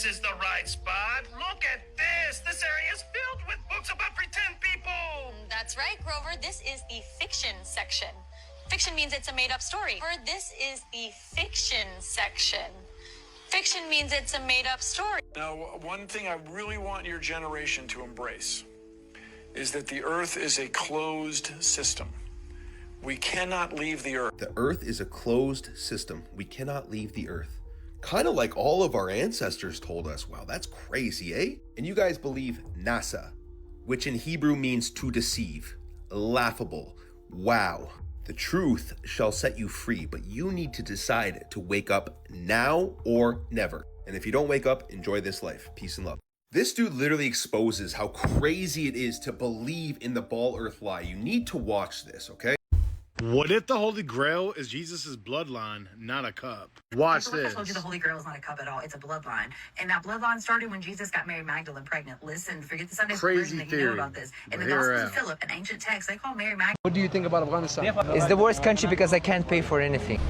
This is the right spot. Look at this. This area is filled with books about pretend people. That's right, Grover. This is the fiction section. Fiction means it's a made-up story. This is the fiction section. Fiction means it's a made-up story. Now, one thing I really want your generation to embrace is that the Earth is a closed system. We cannot leave the Earth. The Earth is a closed system. We cannot leave the Earth. Kind of like all of our ancestors told us. Wow, that's crazy, eh? And you guys believe NASA, which in Hebrew means to deceive. Laughable. Wow. The truth shall set you free, but you need to decide to wake up now or never. And if you don't wake up, enjoy this life. Peace and love. This dude literally exposes how crazy it is to believe in the ball earth lie. You need to watch this, okay? What if the Holy Grail is Jesus' bloodline, not a cup? Watch this. I told you the Holy Grail is not a cup at all. It's a bloodline. And that bloodline started when Jesus got Mary Magdalene pregnant. Listen, forget the Sunday school version that you know about this. In the Gospel of Philip, an ancient text, they call Mary Magdalene. What do you think about Afghanistan? It's the worst country because I can't pay for anything.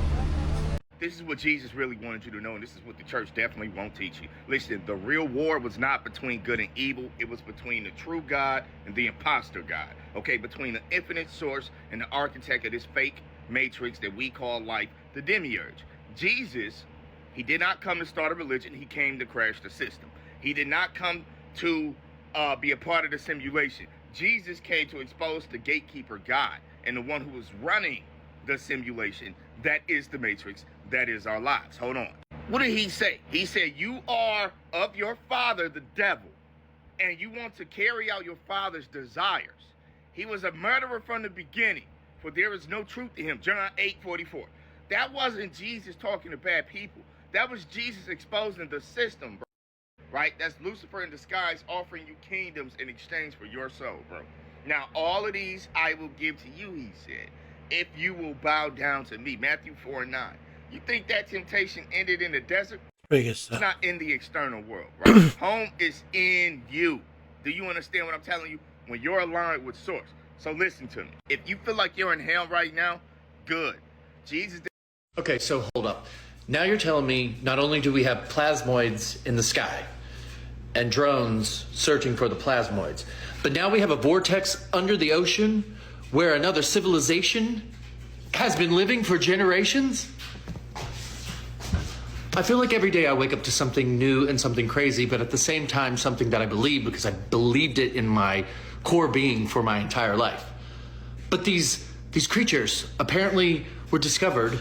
This is what Jesus really wanted you to know, and this is what the church definitely won't teach you. Listen, the real war was not between good and evil. It was between the true God and the imposter God. Okay, between the infinite source and the architect of this fake matrix that we call life, the demiurge. Jesus, he did not come to start a religion. He came to crash the system. He did not come to be a part of the simulation. Jesus came to expose the gatekeeper God and the one who was running the simulation. That is the matrix. That is our lives. Hold on. What did he say? He said, you are of your father, the devil, and you want to carry out your father's desires. He was a murderer from the beginning, for there is no truth in him. John 8:44. That wasn't Jesus talking to bad people. That was Jesus exposing the system, bro. Right? That's Lucifer in disguise offering you kingdoms in exchange for your soul, bro. Now, all of these I will give to you, he said, if you will bow down to me. Matthew 4:9. You think that temptation ended in the desert? It's not in the external world, right? Home is in you. Do you understand what I'm telling you? When you're aligned with source. So listen to me. If you feel like you're in hell right now, good. Jesus. Okay, so hold up. Now you're telling me not only do we have plasmoids in the sky and drones searching for the plasmoids, but now we have a vortex under the ocean where another civilization has been living for generations? I feel like every day I wake up to something new and something crazy, but at the same time, something that I believe because I believed it in my core being for my entire life. But these creatures apparently were discovered.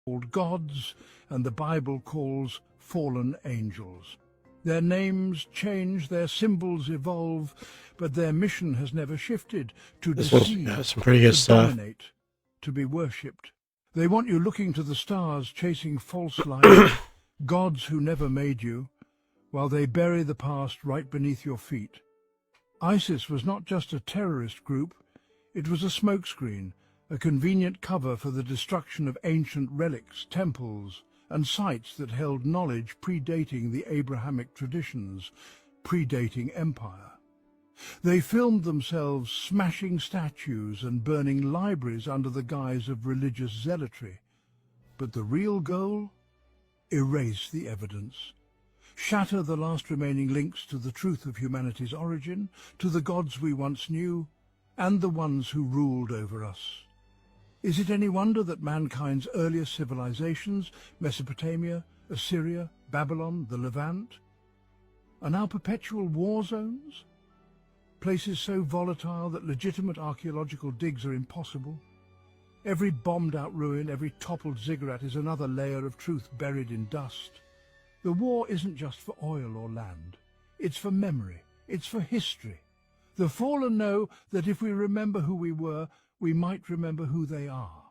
Called gods, and the Bible calls fallen angels. Their names change, their symbols evolve, but their mission has never shifted: to deceive, to dominate, to be worshipped. They want you looking to the stars, chasing false light, gods who never made you, while they bury the past right beneath your feet. ISIS was not just a terrorist group, it was a smokescreen, a convenient cover for the destruction of ancient relics, temples, and sites that held knowledge predating the Abrahamic traditions, predating empire. They filmed themselves smashing statues and burning libraries under the guise of religious zealotry. But the real goal? Erase the evidence. Shatter the last remaining links to the truth of humanity's origin, to the gods we once knew, and the ones who ruled over us. Is it any wonder that mankind's earliest civilizations, Mesopotamia, Assyria, Babylon, the Levant, are now perpetual war zones? Places so volatile that legitimate archaeological digs are impossible? Every bombed-out ruin, every toppled ziggurat is another layer of truth buried in dust. The war isn't just for oil or land. It's for memory. It's for history. The fallen know that if we remember who we were, we might remember who they are.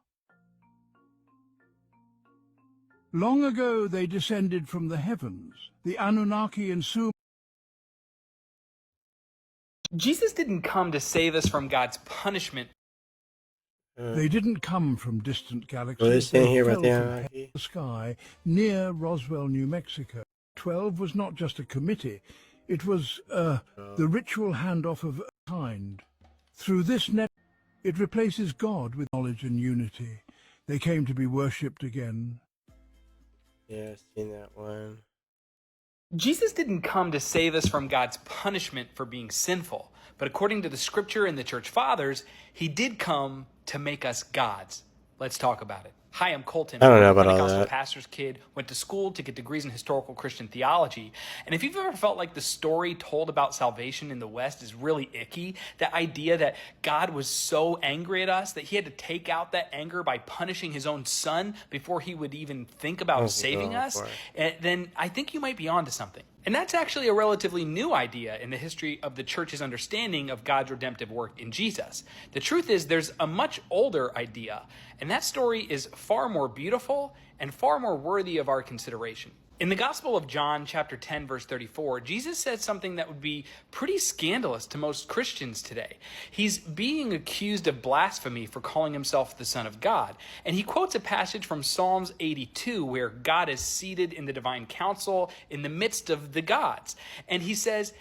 Long ago they descended from the heavens, the Anunnaki and Sumer. Jesus didn't come to save us from God's punishment. They didn't come from distant galaxies. They fell from the sky near Roswell, New Mexico. 12 was not just a committee, It was the ritual handoff of a kind. Through this net, it replaces God with knowledge and unity. They came to be worshipped again. Yeah, I've seen that one. Jesus didn't come to save us from God's punishment for being sinful, but according to the scripture and the church fathers, he did come to make us gods. Let's talk about it. Hi, I'm Colton. I don't know about all Pentecostal that. pastor's kid, went to school to get degrees in historical Christian theology. And if you've ever felt like the story told about salvation in the West is really icky, that idea that God was so angry at us that he had to take out that anger by punishing his own son before he would even think about saving us, then I think you might be onto something. And that's actually a relatively new idea in the history of the church's understanding of God's redemptive work in Jesus. The truth is there's a much older idea, and that story is far more beautiful and far more worthy of our consideration. In the Gospel of John, chapter 10, verse 34, Jesus said something that would be pretty scandalous to most Christians today. He's being accused of blasphemy for calling himself the Son of God. And he quotes a passage from Psalms 82 where God is seated in the divine council in the midst of the gods. And he says,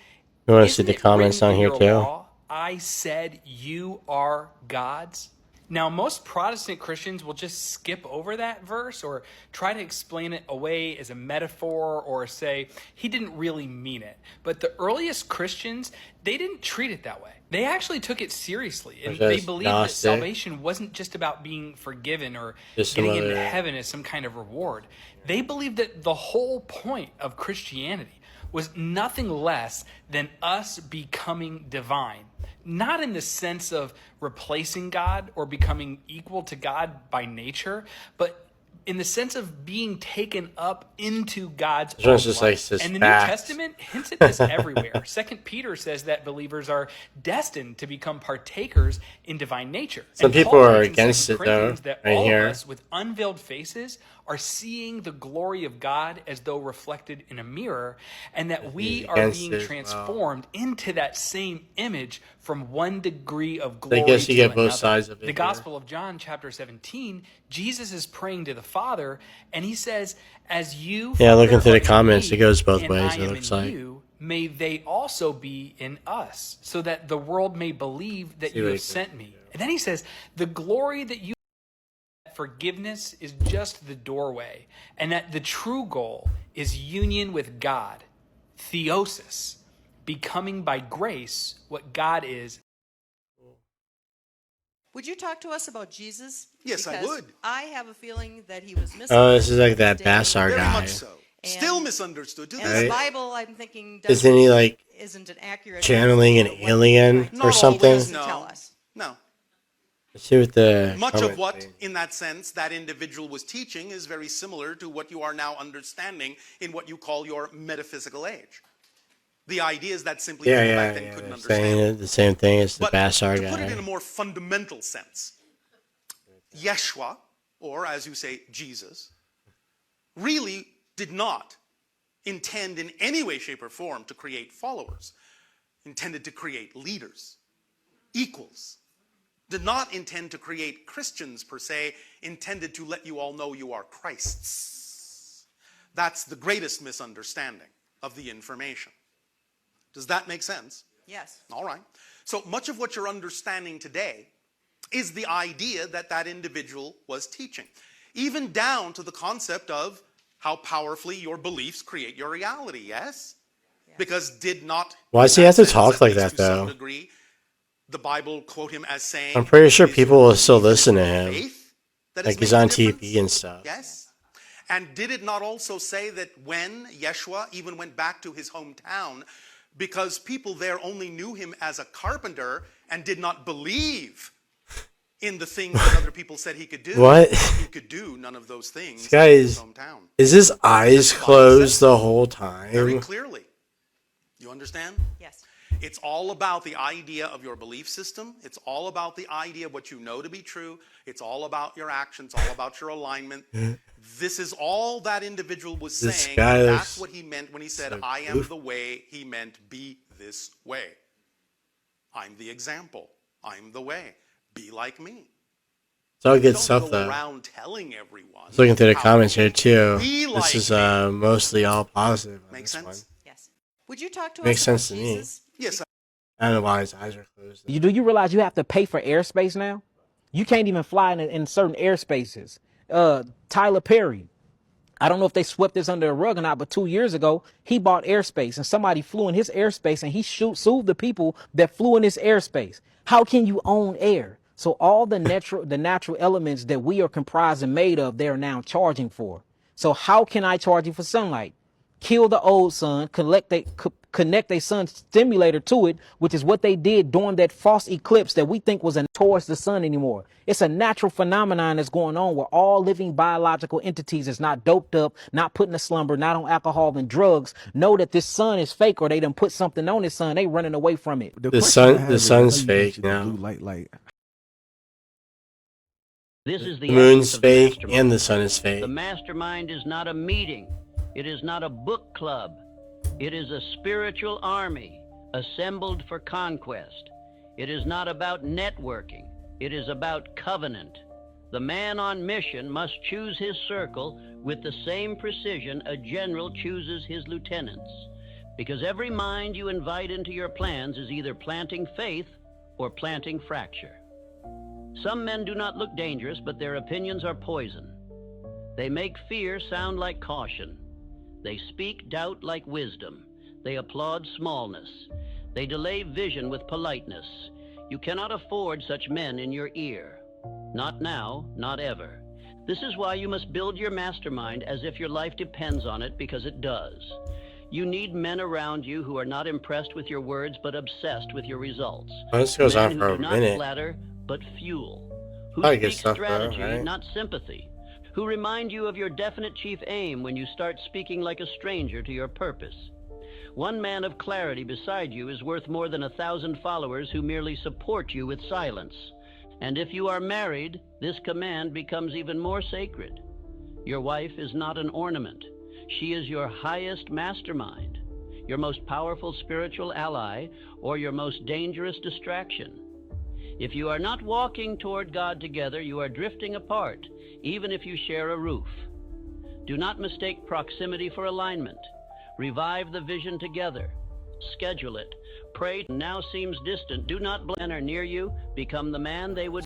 You want to see the comments on here too? I said you are gods. Now, most Protestant Christians will just skip over that verse or try to explain it away as a metaphor or say he didn't really mean it. But the earliest Christians, they didn't treat it that way. They actually took it seriously. And they believed that salvation wasn't just about being forgiven or getting into heaven as some kind of reward. They believed that the whole point of Christianity was nothing less than us becoming divine. Not in the sense of replacing God or becoming equal to God by nature, but in the sense of being taken up into God's own life. And the New Testament hints at this everywhere. 2 Peter says that believers are destined to become partakers in divine nature. Some people are against it, though, that right all here. of us with unveiled faces are seeing the glory of God as though reflected in a mirror, and that we are being transformed into that same image from one degree of glory I guess you to get both another. sides of it. The Gospel of John, chapter 17, Jesus is praying to the Father, and he says, as you, Yeah, looking Father, through the are in comments, me, it goes both and ways, I it am looks in like. you, may they also be in us, so that the world may believe that you have sent me. And then he says, the glory that you forgiveness is just the doorway, and that the true goal is union with God, theosis, becoming by grace what God is. Would you talk to us about Jesus? Yes, I would. I have a feeling that he was misunderstood. Oh, this is like that Bassar Very guy. much so. Still misunderstood to this And day. the Bible, I'm thinking, Isn't he like isn't an accurate channeling an alien or something? Always, no. tell us. No. Let's see what the Much of comment what, says. in that sense, that individual was teaching is very similar to what you are now understanding in what you call your metaphysical age. The idea is that simply people back then couldn't understand. Saying the same thing as the But Bassar to guy. put it in a more fundamental sense, Yeshua, or as you say, Jesus, really did not intend in any way, shape, or form to create followers. Intended to create leaders, equals. Did not intend to create Christians per se, intended to let you all know you are Christ's. That's the greatest misunderstanding of the information. Does that make sense? Yes. All right. So much of what you're understanding today is the idea that that individual was teaching. Even down to the concept of how powerfully your beliefs create your reality, yes? Because did not... Why does he have to talk like that, to some though? degree, the Bible quote him as saying... I'm pretty sure people will still listen to him. that Like has he's made a on difference? TV and stuff. Yes. And did it not also say that when Yeshua even went back to his hometown, because people there only knew him as a carpenter and did not believe in the things that other people said he could do. What? He could do none of those things This guy in his is... hometown. Is his eyes closed the whole time? Very clearly. You understand? Yes. It's all about the idea of your belief system. It's all about the idea of what you know to be true. It's all about your actions, all about your alignment. This is all that individual was This saying. guy That's is what he meant when he said, so I am goofy. the way. He meant be this way. I'm the example. I'm the way. Be like me. It's all good Don't stuff, go though. around telling everyone. I was looking through the how comments here, too. be This like is me. mostly all positive. On Make this sense? one. Yes. Would you talk to Makes us sense about to me. Jesus? Yes. I don't know why his eyes are closed. Do you realize you have to pay for airspace now? You can't even fly in certain airspaces. Tyler Perry, I don't know if they swept this under the rug or not, but 2 years ago, he bought airspace and somebody flew in his airspace and he sued the people that flew in his airspace. How can you own air? So all the natural elements that we are comprised and made of, they're now charging for. So how can I charge you for sunlight? Kill the old sun, connect a sun stimulator to it, which is what they did during that false eclipse that we think was towards the sun anymore. It's a natural phenomenon that's going on where all living biological entities is not doped up, not put in a slumber, not on alcohol and drugs, know that this sun is fake or they done put something on this sun. They running away from it. The sun's fake now. This is The moon's fake and the sun is fake. The mastermind is not a meeting. It is not a book club. It is a spiritual army assembled for conquest. It is not about networking. It is about covenant. The man on mission must choose his circle with the same precision a general chooses his lieutenants, because every mind you invite into your plans is either planting faith or planting fracture. Some men do not look dangerous, but their opinions are poison. They make fear sound like caution. They speak doubt like wisdom. They applaud smallness. They delay vision with politeness. You cannot afford such men in your ear. Not now, not ever. This is why you must build your mastermind as if your life depends on it, because it does. You need men around you who are not impressed with your words, but obsessed with your results. Well, this goes on Men for who a do not minute. flatter, but fuel. Who Probably good speak stuff, though, strategy, right? not sympathy. Who remind you of your definite chief aim when you start speaking like a stranger to your purpose. One man of clarity beside you is worth more than 1,000 followers who merely support you with silence. And if you are married, this command becomes even more sacred. Your wife is not an ornament. She is your highest mastermind, your most powerful spiritual ally, or your most dangerous distraction. If you are not walking toward God together, you are drifting apart, even if you share a roof. Do not mistake proximity for alignment. Revive the vision together. Schedule it. Pray now seems distant. Do not blend or near you. Become the man they would